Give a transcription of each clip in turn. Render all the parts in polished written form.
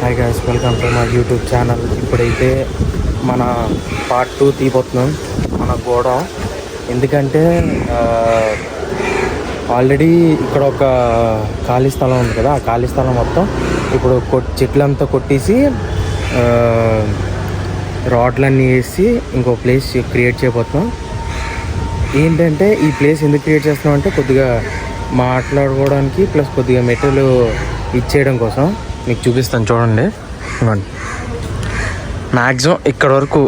Hi guys, welcome to my YouTube channel. ఇప్పుడైతే మన part 2 తీయబోతున్నాం మన గోడ. ఎందుకంటే ఆల్రెడీ ఇక్కడ ఒక ఖాళీ స్థలం ఉంది కదా, ఆ ఖాళీ స్థలం మొత్తం ఇప్పుడు చెట్లంతా కొట్టేసి రాడ్లన్నీ వేసి ఇంకో ప్లేస్ క్రియేట్ చేయబోతున్నాం. ఏంటంటే ఈ ప్లేస్ ఎందుకు క్రియేట్ చేస్తున్నాం అంటే కొద్దిగా మాట్లాడుకోవడానికి ప్లస్ కొద్దిగా మెటీరియల్ ఇచ్చేయడం కోసం. మీకు చూపిస్తాను చూడండి. ఇవ్వండి, మ్యాక్సిమం ఇక్కడ వరకు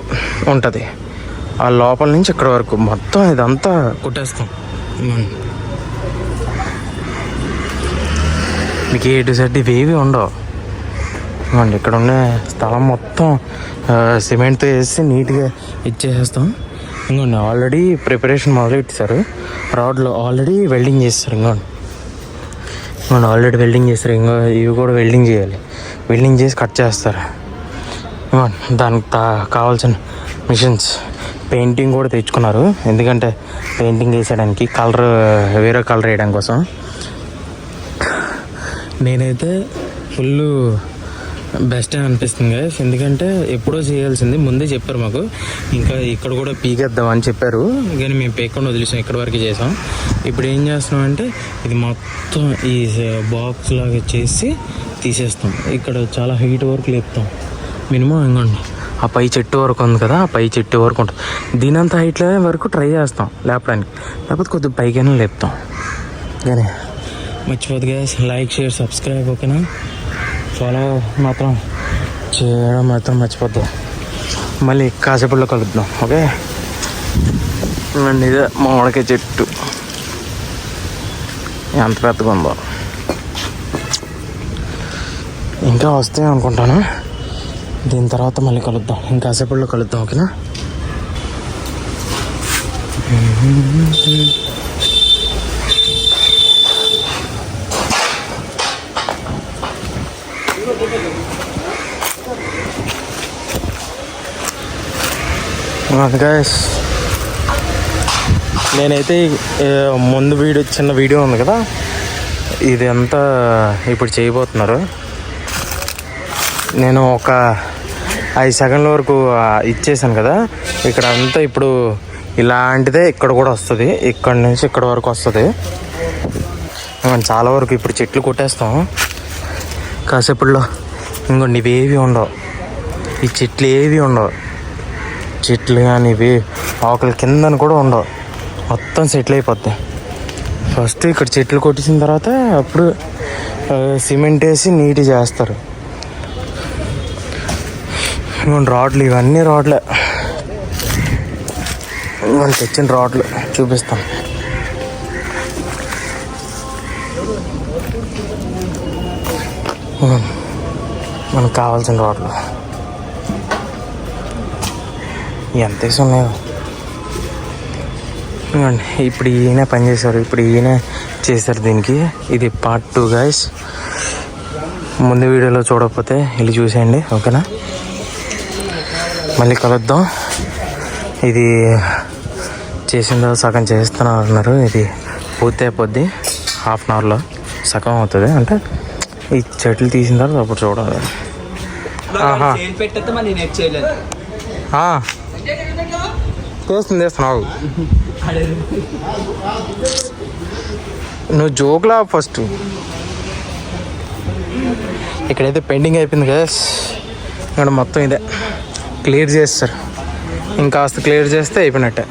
ఉంటుంది, ఆ లోపల నుంచి ఇక్కడ వరకు మొత్తం ఇదంతా కొట్టేస్తాం. ఇవ్వండి, మీకు ఏ టు సెట్ ఇవేవి ఉండవు. ఇవ్వండి, ఇక్కడ ఉండే స్థలం మొత్తం సిమెంట్తో వేసి నీట్గా ఇచ్చేసేస్తాం. ఇంకోండి, ఆల్రెడీ ప్రిపరేషన్ మొదలు పెట్టేశారు. రాడ్లు ఆల్రెడీ వెల్డింగ్ చేస్తారు. ఇంకోండి ఆల్రెడీ వెల్డింగ్ చేస్తారు. ఇంకా ఇవి కూడా వెల్డింగ్ చేయాలి. వెల్డింగ్ చేసి కట్ చేస్తారు. దానికి కావాల్సిన మిషన్స్, పెయింటింగ్ కూడా తెచ్చుకున్నారు. ఎందుకంటే పెయింటింగ్ వేసేయడానికి కలర్, వేరే కలర్ వేయడం కోసం. నేనైతే ఫుల్ బెస్ట్ అని అనిపిస్తుంది గైస్. ఎందుకంటే ఎప్పుడో చేయాల్సింది, ముందే చెప్పారు మాకు. ఇంకా ఇక్కడ కూడా పీకేద్దాం అని చెప్పారు, కానీ మేము పీకకుండా వదిలేసాం, ఇక్కడ వరకు చేసాం. ఇప్పుడు ఏం చేస్తున్నాం అంటే ఇది మొత్తం ఈ బాక్స్ లాగా చేసి తీసేస్తాం. ఇక్కడ చాలా హైట్ వరకు లేపుతాం. మినిమం ఇంకోండి, ఆ పై చెట్టు వరకు ఉంది కదా, ఆ పై చెట్టు వరకు ఉంటుంది. దీనంత హైట్లో వరకు ట్రై చేస్తాం లేపడానికి, లేకపోతే కొద్దిగా పైకైనా లేపుతాం. కానీ మర్చిపోద్దు గైస్, లైక్, షేర్, సబ్స్క్రైబ్, ఓకేనా? ఫాలో మాత్రం చేయడం మాత్రం మర్చిపోద్దు. మళ్ళీ కాసేపట్లో కలుద్దాం, ఓకే? ఇదే మామిడికాయ చెట్టు ఎంత పెద్దగా ఉందో. ఇంకా వస్తాయి అనుకుంటాను. దీని తర్వాత మళ్ళీ కలుద్దాం, ఇంకాసేపట్లో కలుద్దాం, ఓకేనా? గైస్, నేనైతే ముందు చిన్న వీడియో ఉంది కదా, ఇది అంతా ఇప్పుడు చేయబోతున్నారు. నేను ఒక 5 సెకండ్ల వరకు ఇచ్చేసాను కదా. ఇక్కడ అంతా ఇప్పుడు ఇలాంటిదే ఇక్కడ కూడా వస్తుంది, ఇక్కడ నుంచి ఇక్కడ వరకు వస్తుంది. చాలా వరకు ఇప్పుడు చెట్లు కొట్టేస్తాం కాసేపట్లో. ఇంకోండి, ఇవేవి ఉండవు, ఈ చెట్లు ఏవి ఉండవు. చెట్లు కానీ ఇవి ఆకుల కిందని కూడా ఉండవు, మొత్తం సెటిల్ అయిపోతాయి. ఫస్ట్ ఇక్కడ చెట్లు కొట్టేసిన తర్వాత అప్పుడు సిమెంట్ వేసి నీట్గా చేస్తారు. ఇంకొన్ని రాడ్లు, ఇవన్నీ రాడ్లే. ఇంకొన్ని తెచ్చిన రాడ్లు చూపిస్తాం. మనకు కావాల్సిన రాడ్లు ఎంత వేసి ఉన్నాయో. ఇప్పుడు ఈయన పనిచేశారు, ఇప్పుడు ఈయన చేశారు దీనికి. ఇది పార్ట్ 2 గైస్. ముందు వీడియోలో చూడకపోతే వెళ్ళి చూసేయండి, ఓకేనా? మళ్ళీ కలుద్దాం. ఇది చేసిన తర్వాత సగం చేస్తున్నారు అన్నారు. ఇది పూర్తి అయిపోద్ది, హాఫ్ అన్ అవర్లో సగం అవుతుంది. అంటే ఈ చెట్లు తీసిన తర్వాత అప్పుడు చూడాలి. చేస్తున్నావు నువ్వు జోక్లా. ఫస్ట్ ఇక్కడైతే పెండింగ్ అయిపోయింది కదా, ఇక్కడ మొత్తం ఇదే క్లియర్ చేస్తారు. ఇంకాస్త క్లియర్ చేస్తే అయిపోయినట్టే.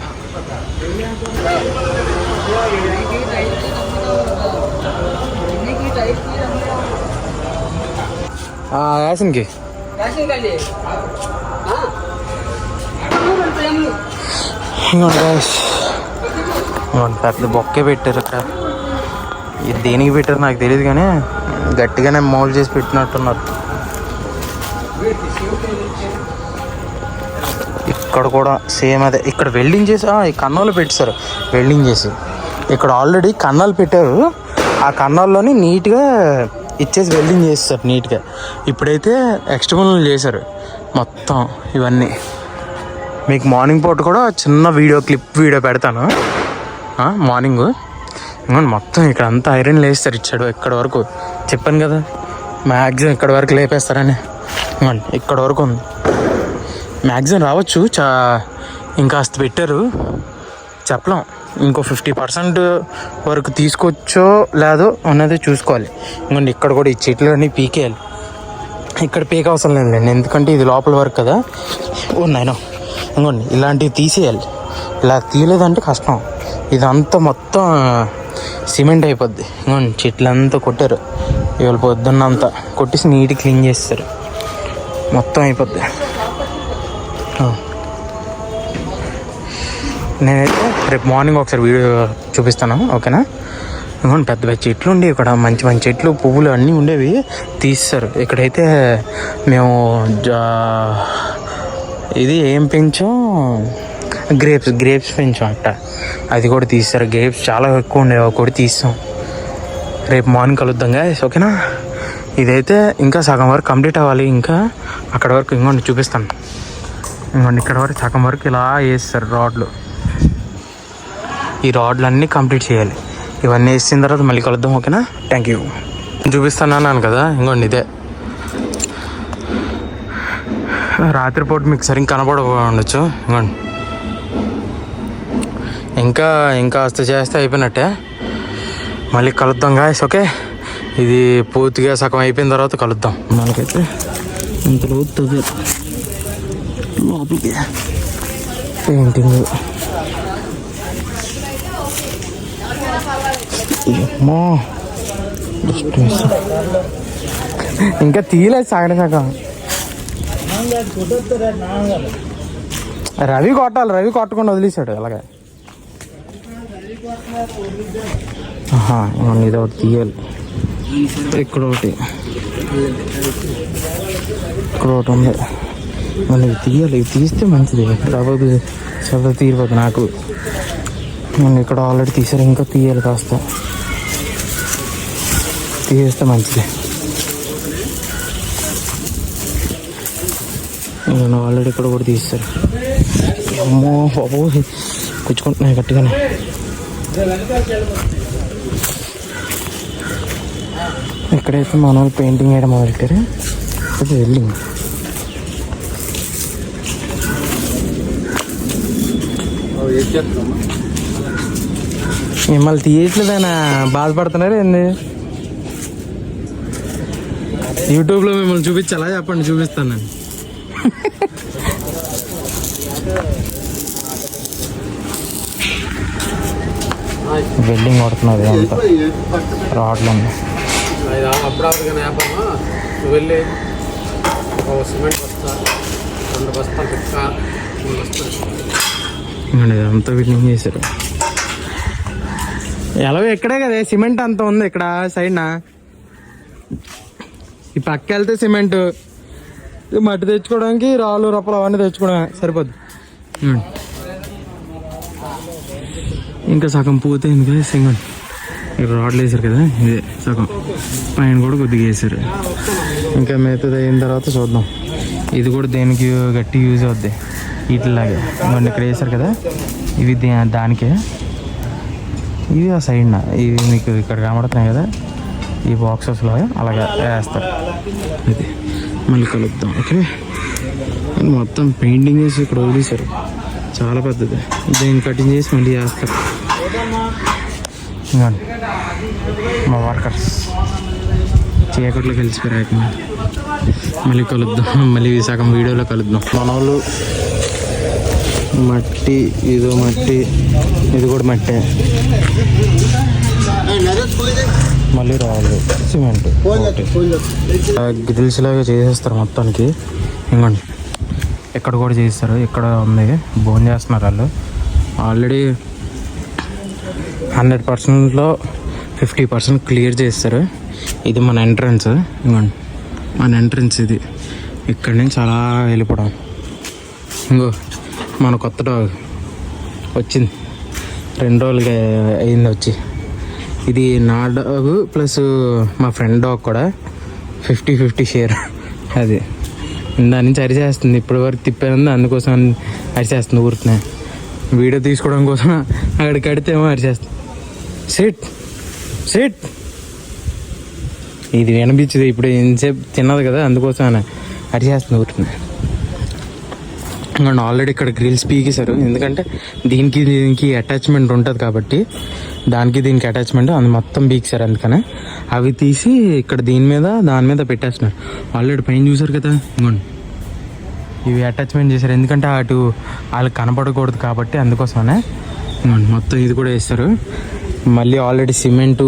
యాసిన్కి పెద్ద బొక్కే పెట్టారు అక్కడ. ఇది దేనికి పెట్టారు నాకు తెలియదు, కానీ గట్టిగానే మౌల్డ్ చేసి పెట్టినట్టున్నారు. ఇక్కడ కూడా సేమ్ అదే. ఇక్కడ వెల్డింగ్ చేసి ఈ కన్నాలు పెట్టారు, వెల్డింగ్ చేసి. ఇక్కడ ఆల్రెడీ కన్నాలు పెట్టారు, ఆ కన్నాల్లోని నీట్గా ఇచ్చేసి వెల్డింగ్ చేస్తారు నీట్గా. ఇప్పుడైతే ఎక్స్టర్నల్ చేశారు మొత్తం ఇవన్నీ. మీకు మార్నింగ్ పూట కూడా చిన్న క్లిప్ వీడియో పెడతాను. మార్నింగ్ మొత్తం ఇక్కడ అంతా ఐరన్ లేస్తారు ఇచ్చాడు ఇక్కడ వరకు. చెప్పాను కదా, మ్యాక్సిమం ఇక్కడ వరకు లేపేస్తారని. ఇక్కడ వరకు ఉంది, మ్యాక్సిమం రావచ్చు. ఇంకాస్త పెట్టారు, చెప్పలేం. ఇంకో 50% వరకు తీసుకొచ్చో లేదో అన్నది చూసుకోవాలి. ఇంకోండి ఇక్కడ కూడా ఈ చెట్లు అన్నీ పీకేయాలి. ఇక్కడ పీక అవసరం లేదులేండి, ఎందుకంటే ఇది లోపల వరకు కదా. నాయనో ఇంకోండి ఇలాంటివి తీసేయాలి. ఇలా తీయలేదంటే కష్టం. ఇదంతా మొత్తం సిమెంట్ అయిపోద్ది. ఇంకోండి చెట్లు అంతా కొట్టారు ఇవాళ పొద్దున్నంతా, కొట్టేసి నీట్గా క్లీన్ చేస్తారు, మొత్తం అయిపోద్ది. నేనైతే రేపు మార్నింగ్ ఒకసారి వీడియో చూపిస్తాను, ఓకేనా? ఇంకోండి పెద్ద పెద్ద చెట్లు ఉండేవి ఇక్కడ, మంచి మంచి చెట్లు, పువ్వులు అన్నీ ఉండేవి, తీస్తారు. ఇక్కడైతే మేము ఇది ఏం పెంచాం, గ్రేప్స్ పెంచాం అట్ట, అది కూడా తీస్తారు. గ్రేప్స్ చాలా ఎక్కువ ఉండేవి, అవి కూడా తీస్తాం. రేపు మార్నింగ్ కలుద్దాం గాయ్స్, ఓకేనా? ఇదైతే ఇంకా సగం వరకు కంప్లీట్ అవ్వాలి, ఇంకా అక్కడ వరకు ఇంకోండి చూపిస్తాను. ఇంకోండి ఇక్కడ వరకు సగం వరకు ఇలా వేస్తారు రాడ్లు. ఈ రాడ్లు అన్నీ కంప్లీట్ చేయాలి. ఇవన్నీ వేసిన తర్వాత మళ్ళీ కలుద్దాం, ఓకేనా? Thank you. చూపిస్తాను అన్నాను కదా, ఇంకోండి ఇదే. రాత్రిపూట మీకు సరిగ్గా కనపడవచ్చు. ఇంకోండి ఇంకా చేస్తే అయిపోయినట్టే. మళ్ళీ కలుద్దాం గాయస్, ఓకే? ఇది పూర్తిగా సగం అయిపోయిన తర్వాత కలుద్దాం. మనకైతే ఇంత లోతుంది లోపలికి పెయింటింగ్. ఇంకా తీయలేదు సగం. రవి కొట్టాలి, రవి కొట్టకుండా వదిలేశాడు అలాగే. ఇది ఒకటి తీయాలి, ఇక్కడ ఒకటి ఉంది. మళ్ళీ ఇవి తీయాలి, ఇవి తీస్తే మంచిది, రాబోదు చదువు తీరిపోదు నాకు. మళ్ళీ ఇక్కడ ఆల్రెడీ తీసారు, ఇంకా తీయాలి, కాస్త తీసేస్తే మంచిది. నేను ఆల్రెడీ ఇక్కడ కూడా తీస్తారు. అమ్మో బాబు కూర్చుకుంటున్నాయి గట్టిగానే. ఇక్కడైతే మన వాళ్ళు పెయింటింగ్ వేయడం మొదలెట్టారు. అది వెళ్ళింది. మిమ్మల్ని తీయట్లేదనా బాధపడుతున్నారు ఏంది? యూట్యూబ్లో మిమ్మల్ని చూపించాలా చెప్పండి, చూపిస్తాను నేను. వెల్డింగ్ కొడుతున్నది అంతా రాడ్లు. వెళ్ళి సిమెంట్ బస్తా 2 బస్తాలు పిక్క 3 బస్తాలు అంతా వెల్డింగ్ చేశారు. ఎలాగో ఇక్కడే కదా సిమెంట్ అంతా ఉంది, ఇక్కడ సైడ్న. ఈ పక్క వెళ్తే సిమెంట్, మట్టి తెచ్చుకోవడానికి రాళ్ళు రప్పలు అవన్నీ తెచ్చుకోవడం సరిపోద్ది. ఇంకా సగం పూర్తయింది కదా సింగల్. ఇక్కడ రాడ్లు వేసారు కదా, ఇదే సగం, పైన కూడా కొద్దిగా వేసారు. ఇంకా మిగతాది అయిన తర్వాత చూద్దాం. ఇది కూడా దేనికి గట్టి యూజ్ అవుద్ది, వీటిలాగే. మొన్న ఇక్కడ వేసారు కదా, ఇవి దానికే. ఇవి ఆ సైడ్న ఇవి మీకు ఇక్కడ కనబడుతున్నాయి కదా, ఈ బాక్సెస్లో అలాగా వేస్తారు. ఇది మళ్ళీ కలుద్దాం, ఓకే? మొత్తం పెయింటింగ్ చేసి ఇక్కడ వదిలేశారు, చాలా పెద్దది. దీన్ని కటింగ్ చేసి మళ్ళీ చేస్తారు. మా వర్కర్స్ చీకట్లో కలిసిపోయారు. మళ్ళీ కలుద్దాం, మళ్ళీ సగం వీడియోలో కలుద్దాం. మన వాళ్ళు మట్టి, ఇదో మట్టి, ఇది కూడా మట్టే. మళ్ళీ రాళ్ళు, సిమెంట్, గ్రిల్స్ లాగా చేసేస్తారు మొత్తానికి. ఇంకోండి ఇక్కడ కూడా చేస్తారు, ఇక్కడ ఉంది, బోన్ చేస్తున్నారు వాళ్ళు. ఆల్రెడీ 100%లో 50% క్లియర్ చేస్తారు. ఇది మన ఎంట్రన్స్. ఇంకోండి మన ఎంట్రన్స్ ఇది. ఇక్కడి నుంచి అలా వెళ్ళిపోవడం. ఇంకో మన కొత్త డాగ్ వచ్చింది, 2 రోజులుగా అయింది వచ్చి. ఇది నా డాగ్ ప్లస్ మా ఫ్రెండ్ డాగ్ కూడా 50-50 షేర్. అది దాని నుంచి అరిచేస్తుంది, ఇప్పటి వరకు తిప్పాను, అందుకోసం అరిచేస్తుంది ఊరుకునే. వీడియో తీసుకోవడం కోసం అక్కడికి కడితేమో అరిచేస్తుంది. సిట్ సిట్ ఇది వినిపించదు ఇప్పుడు ఎంతసేపు తిన్నది కదా, అందుకోసం అని అరిచేస్తుంది ఊరుకున్నా. అండ్ ఆల్రెడీ ఇక్కడ గ్రిల్స్ పీకేశారు, ఎందుకంటే దీనికి అటాచ్మెంట్ ఉంటుంది కాబట్టి, దీనికి అటాచ్మెంట్ అది మొత్తం పీకేశారు. అందుకనే అవి తీసి ఇక్కడ దాని మీద పెట్టేస్తున్నారు. ఆల్రెడీ పైన చూసారు కదా, ఇంకోండి ఇవి అటాచ్మెంట్ చేశారు, ఎందుకంటే అటు వాళ్ళకి కనపడకూడదు కాబట్టి, అందుకోసమనే మొత్తం ఇది కూడా వేస్తారు. మళ్ళీ ఆల్రెడీ సిమెంటు,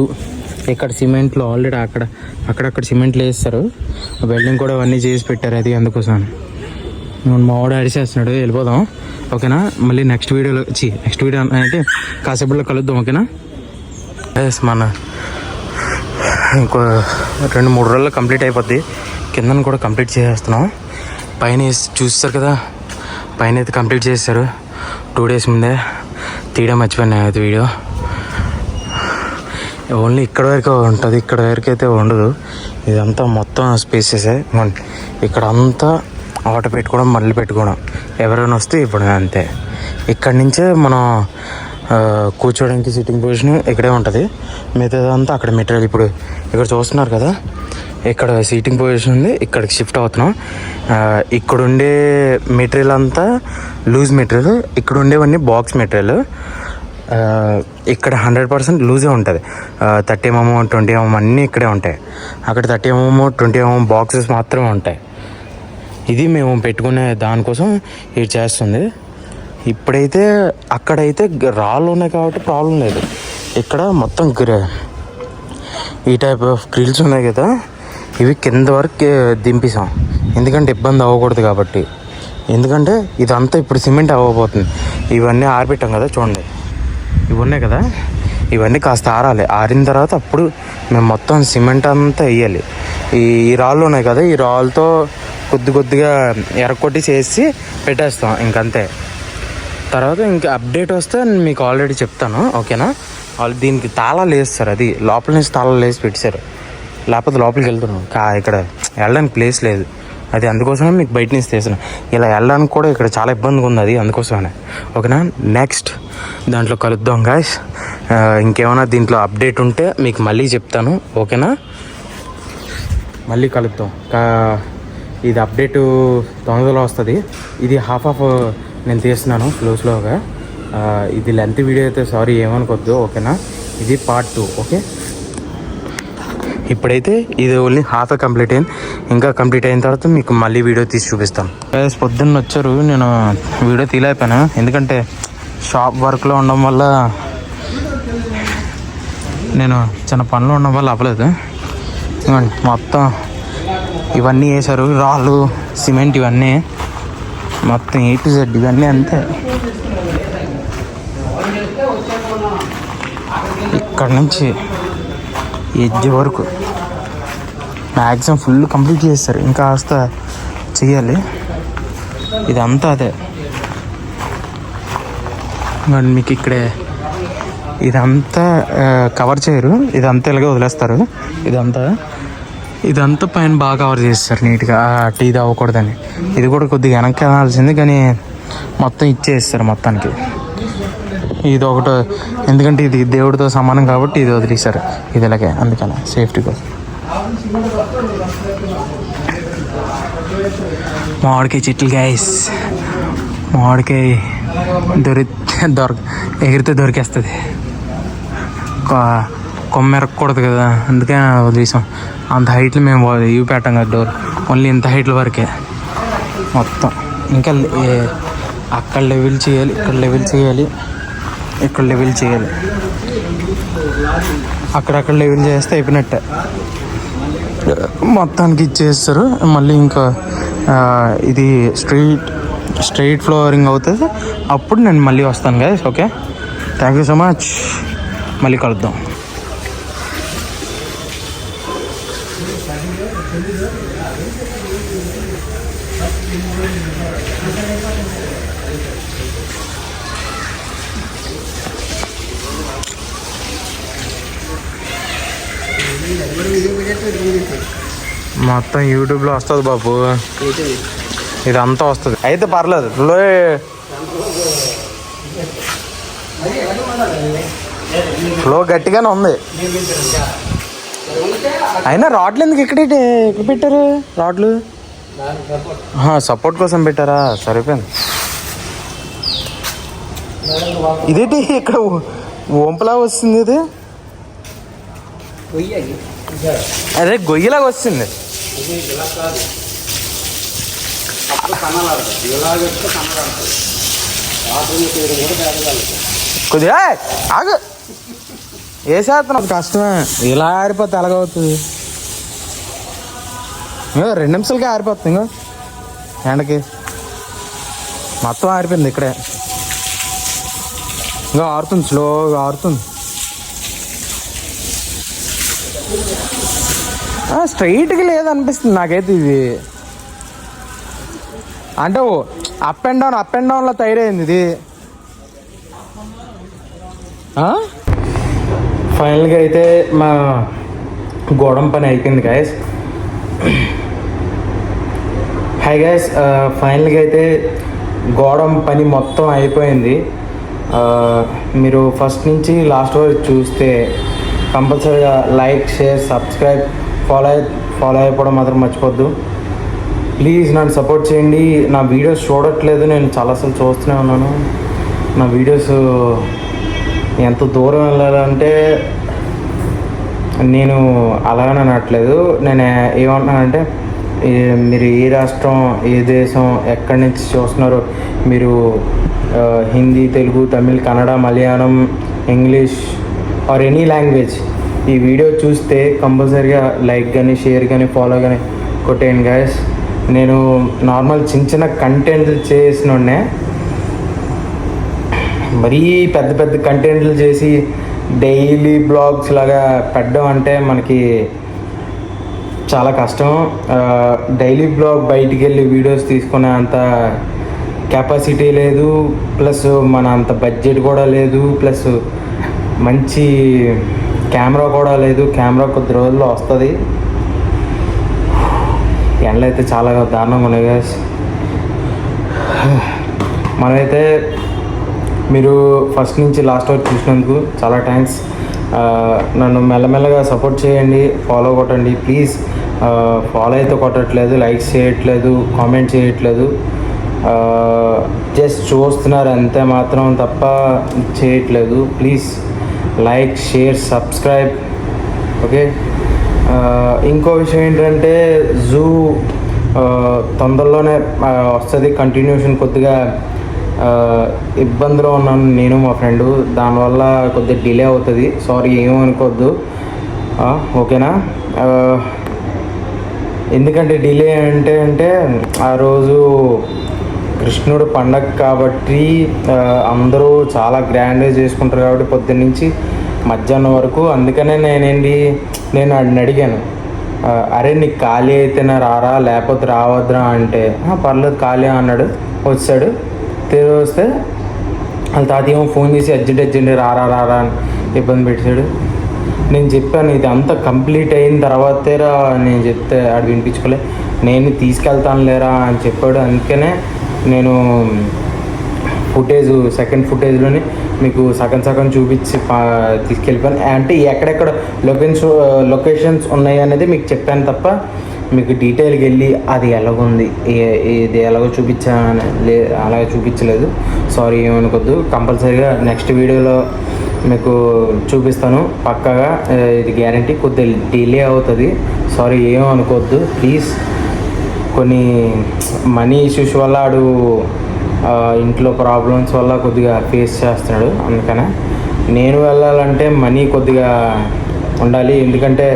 ఇక్కడ సిమెంట్లో ఆల్రెడీ అక్కడక్కడ సిమెంట్లు వేస్తారు, వెల్డింగ్ కూడా అవన్నీ చేసి పెట్టారు. అది అందుకోసం మా వాడు అడిచేస్తున్నాడు, వెళ్ళిపోదాం ఓకేనా. మళ్ళీ నెక్స్ట్ వీడియో అంటే కాసేపులో కలుద్దాం ఓకేనా. మన ఇంకో 2-3 రోజుల్లో కంప్లీట్ అయిపోద్ది. కిందను కూడా కంప్లీట్ చేసేస్తున్నాం. పైన చూస్తారు కదా, పైన అయితే కంప్లీట్ చేస్తారు 2 days ముందే. తీయడం మర్చిపోయినా అయితే వీడియో. ఓన్లీ ఇక్కడ వరకు ఉంటుంది, ఇక్కడ వరకు అయితే ఉండదు. ఇదంతా మొత్తం స్పేసెసే. ఇక్కడ అంతా ఆట పెట్టుకోవడం, మళ్ళీ పెట్టుకోవడం, ఎవరైనా వస్తే ఇప్పుడు అంతే. ఇక్కడి నుంచే మనం కూర్చోడానికి సిట్టింగ్ పొజిషన్ ఇక్కడే ఉంటుంది. మిగతాదంతా అక్కడ మెటీరియల్. ఇప్పుడు ఇక్కడ చూస్తున్నారు కదా, ఇక్కడ సీటింగ్ పొజిషన్ ఉంది, ఇక్కడికి షిఫ్ట్ అవుతున్నాం. ఇక్కడ ఉండే మెటీరియల్ అంతా లూజ్ మెటీరియల్, ఇక్కడ ఉండేవన్నీ బాక్స్ మెటీరియల్. ఇక్కడ 100% లూజే ఉంటుంది. 30 mm 20 mm అన్నీ ఇక్కడే ఉంటాయి. అక్కడ 30 mm 20 mm బాక్సెస్ మాత్రమే ఉంటాయి. ఇది మేము పెట్టుకునే దానికోసం ఇది చేస్తుంది. ఇప్పుడైతే అక్కడైతే రాళ్ళు ఉన్నాయి కాబట్టి ప్రాబ్లం లేదు. ఇక్కడ మొత్తం ఈ టైప్ ఆఫ్ గ్రిల్స్ ఉన్నాయి కదా, ఇవి కింద వరకు దింపేసాం, ఎందుకంటే ఇబ్బంది అవ్వకూడదు కాబట్టి. ఎందుకంటే ఇదంతా ఇప్పుడు సిమెంట్ అవ్వబోతుంది. ఇవన్నీ ఆరిపెట్టాం కదా, చూడండి ఇవి ఉన్నాయి కదా, ఇవన్నీ కాస్త ఆరాలి. ఆరిన తర్వాత అప్పుడు మేము మొత్తం సిమెంట్ అంతా వేయాలి. ఈ రాళ్ళు ఉన్నాయి కదా, ఈ రాళ్ళతో కొద్దిగా ఎరకొట్టి చేసి పెట్టేస్తాం, ఇంకంతే. తర్వాత ఇంకా అప్డేట్ వస్తే మీకు ఆల్రెడీ చెప్తాను ఓకేనా. వాళ్ళు దీనికి తాళాలు వేస్తారు, అది లోపల నుంచి తాళాలు వేసి పెట్టారు, లేకపోతే లోపలికి వెళ్తున్నాం. ఇక్కడ వెళ్ళడానికి ప్లేస్ లేదు, అది అందుకోసమే మీకు బయట నుంచి తీస్తున్నాం. ఇలా వెళ్ళడానికి కూడా ఇక్కడ చాలా ఇబ్బందిగా ఉంది, అది అందుకోసమే ఓకేనా. నెక్స్ట్ దాంట్లో కలుద్దాం గాయ్స్. ఇంకేమైనా దీంట్లో అప్డేట్ ఉంటే మీకు మళ్ళీ చెప్తాను ఓకేనా. మళ్ళీ కలుద్దాం. ఇది అప్డేటు తొందరలో వస్తుంది. ఇది హాఫ్ నేను తీస్తున్నాను స్లోగా. ఇది లెంత్ వీడియో అయితే సారీ ఏమనుకోవద్దు ఓకేనా. ఇది part 2 ఓకే. ఇప్పుడైతే ఇది ఓన్లీ హాఫ్ కంప్లీట్ అయింది, ఇంకా కంప్లీట్ అయిన తర్వాత మీకు మళ్ళీ వీడియో తీసి చూపిస్తాను. పొద్దున్న వచ్చారు, నేను వీడియో తీయలేకపోయాను, ఎందుకంటే షాప్ వర్క్లో ఉండడం వల్ల, నేను చిన్న పనులు ఉండడం వల్ల అవ్వలేదు. మొత్తం ఇవన్నీ వేశారు, రాళ్ళు సిమెంట్ ఇవన్నీ మొత్తం A to Z ఇవన్నీ అంతే. ఇక్కడ నుంచి ఎడ్జ్ వరకు మ్యాక్సిమం ఫుల్ కంప్లీట్ చేస్తారు, ఇంకా కాస్త చెయ్యాలి. ఇదంతా అదే. మీకు ఇక్కడే ఇదంతా కవర్ చేయరు, ఇదంతా ఇలాగే వదిలేస్తారు. ఇదంతా పైన బాగా కవర్ చేస్తారు నీట్గా, అటు ఇది అవ్వకూడదని. ఇది కూడా కొద్దిగా వెనక్కి వెళ్ళాల్సింది, కానీ మొత్తం ఇచ్చేస్తారు మొత్తానికి. ఇది ఒకటి, ఎందుకంటే ఇది దేవుడితో సమానం కాబట్టి ఇది వదిలేశారు, ఇది ఇలాగే, అందుకని సేఫ్టీ కోసం. మామిడికాయ చెట్లు గైస్, మామిడికాయ ఎగిరితే దొరికేస్తుంది, కొమ్మ ఎరగకూడదు కదా, అందుకే వదిలేసాం. అంత హైట్లో మేము ఇవి పెట్టాం కదా డోర్, ఓన్లీ ఇంత హైట్ల వరకే మొత్తం. ఇంకా అక్కడ లెవెల్ చేయాలి, ఇక్కడ లెవెల్ చేయాలి, ఇక్కడ లెవెల్ చేయాలి, అక్కడక్కడ లెవెల్ చేస్తే అయిపోయినట్టే, మొత్తానికి ఇచ్చేస్తారు. మళ్ళీ ఇంకా ఇది స్ట్రైట్ ఫ్లోరింగ్ అవుతుంది, అప్పుడు నేను మళ్ళీ వస్తాను guys okay. Thank you so much, మళ్ళీ కలుద్దాం. మొత్తం యూట్యూబ్లో వస్తుంది బాబు, ఇదంతా వస్తుంది అయితే పర్లేదు. ఫ్లో గట్టిగానే ఉంది. అయినా రాడ్లు ఎందుకు ఇక్కడ పెట్టారు రాడ్లు? సపోర్ట్ కోసం పెట్టారా? సరిపోయింది. ఇదేంటి ఇక్కడ వంపలా వస్తుంది ఇది? అదే గొయ్యిలాగా వస్తుంది. కొద్దిగా ఆగు, వేసేస్తున్నావు కష్టమే. ఇలా ఆరిపోతే ఎలాగవుతుంది? 2 నిమిషాలకే ఆరిపోతుంది. ఇంకో ఎండకి మొత్తం ఆరిపోయింది ఇక్కడే. ఇంకా ఆరుతుంది, స్లోగా ఆరుతుంది. స్ట్రైట్గా లేదనిపిస్తుంది నాకైతే ఇది. అంటే అప్ అండ్ డౌన్లో తయారైంది ఇది. ఫైనల్గా అయితే మా గోడం పని అయిపోయింది గాయస్. హాయ్ గాయస్, ఫైనల్గా అయితే గోడం పని మొత్తం అయిపోయింది. మీరు ఫస్ట్ నుంచి లాస్ట్ వరకు చూస్తే కంపల్సరీగా లైక్, షేర్, సబ్స్క్రైబ్, ఫాలో అయిపోవడం మాత్రం మర్చిపోద్దు. ప్లీజ్ నన్ను సపోర్ట్ చేయండి. నా వీడియోస్ చూడట్లేదు, నేను చాలాసార్లు చూస్తూనే ఉన్నాను. నా వీడియోస్ ఎంత దూరం వెళ్ళాలంటే నేను అలాగనే అనట్లేదు. నేను ఏమంటున్నానంటే మీరు ఏ రాష్ట్రం, ఏ దేశం, ఎక్కడి నుంచి చూస్తున్నారో, మీరు Hindi, Telugu, Tamil, Kannada, Malayalam, English or any language ఈ వీడియో చూస్తే కంపల్సరీగా లైక్ కానీ, షేర్ కానీ, ఫాలో కానీ కొట్టేయండి గాయస్. నేను నార్మల్ చిన్న కంటెంట్లు చేసినోడ్నే. మరీ పెద్ద పెద్ద కంటెంట్లు చేసి డైలీ బ్లాగ్స్ లాగా పెట్టడం అంటే మనకి చాలా కష్టం. డైలీ బ్లాగ్ బయటికి వెళ్ళి వీడియోస్ తీసుకునే అంత కెపాసిటీ లేదు, ప్లస్ మన అంత బడ్జెట్ కూడా లేదు, ప్లస్ మంచి కెమెరా కూడా లేదు. కెమెరా కొద్ది రోజుల్లో వస్తుంది. ఎండలు అయితే చాలా దారుణంగా ఉన్నాయి గాయస్. మనమైతే మీరు ఫస్ట్ నుంచి లాస్ట్ వరకు చూసినందుకు చాలా థ్యాంక్స్. నన్ను మెల్లమెల్లగా సపోర్ట్ చేయండి, ఫాలో కొట్టండి ప్లీజ్. ఫాలో అయితే కొట్టట్లేదు, లైక్స్ చేయట్లేదు, కామెంట్ చేయట్లేదు, జస్ట్ చూస్తున్నారు అంతే మాత్రం తప్ప చేయట్లేదు. Please like, share, subscribe. Okay, ఇంకో విషయం ఏంటంటే జూ తొందరలోనే వస్తుంది. కంటిన్యూషన్ కొద్దిగా ఇబ్బందిలో ఉన్నాను నేను, మా ఫ్రెండు. దానివల్ల కొద్దిగా డిలే అవుతుంది. సారీ, ఏమనుకోవద్దు. ఓకేనా? ఎందుకంటే డిలే అంటే ఆ రోజు కృష్ణుడు పండగ కాబట్టి అందరూ చాలా గ్రాండ్గా చేసుకుంటారు కాబట్టి పొద్దున్న నుంచి మధ్యాహ్నం వరకు. అందుకనే నేను అడిగాను, అరే నీకు ఖాళీ అయితేనే రారా, లేకపోతే రావద్దురా అంటే పర్లేదు ఖాళీ అన్నాడు. వచ్చాడు. తిరిగి వస్తే వాళ్ళ తాతయ్య ఫోన్ చేసి అర్జెంట్ రారా అని ఇబ్బంది పెట్టాడు. నేను చెప్పాను ఇది అంతా కంప్లీట్ అయిన తర్వాతే రా నేను చెప్తే ఆడు వినిపించుకోలే. నేను తీసుకెళ్తాను లేరా అని చెప్పాడు. అందుకనే నేను సెకండ్ ఫుటేజ్లోని మీకు సగం చూపించి తీసుకెళ్ళిపోయాను. అంటే ఎక్కడెక్కడ లొకేషన్స్ ఉన్నాయి అనేది మీకు చెప్పాను తప్ప మీకు డీటెయిల్గా వెళ్ళి అది ఎలాగుంది, ఇది ఎలాగో అలాగే చూపించలేదు. సారీ, ఏమనుకోద్దు. కంపల్సరీగా నెక్స్ట్ వీడియోలో మీకు చూపిస్తాను పక్కాగా, ఇది గ్యారంటీ. కొద్దిగా డిలే అవుతుంది, సారీ, ఏమనుకోవద్దు ప్లీజ్. కొన్ని మనీ ఇష్యూస్ వల్ల ఇంట్లో ప్రాబ్లమ్స్ వల్ల కొద్దిగా ఫేస్ చేస్తున్నాడు. అందుకనే నేను వెళ్ళాలంటే మనీ కొద్దిగా ఉండాలి, ఎందుకంటే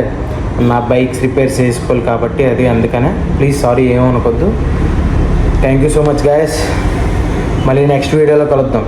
నా బైక్స్ రిపేర్ చేసుకోవాలి కాబట్టి అది. అందుకనే ప్లీజ్ సారీ, ఏమనుకోవద్దు. Thank you so much guys. మళ్ళీ నెక్స్ట్ వీడియోలో కలుద్దాం.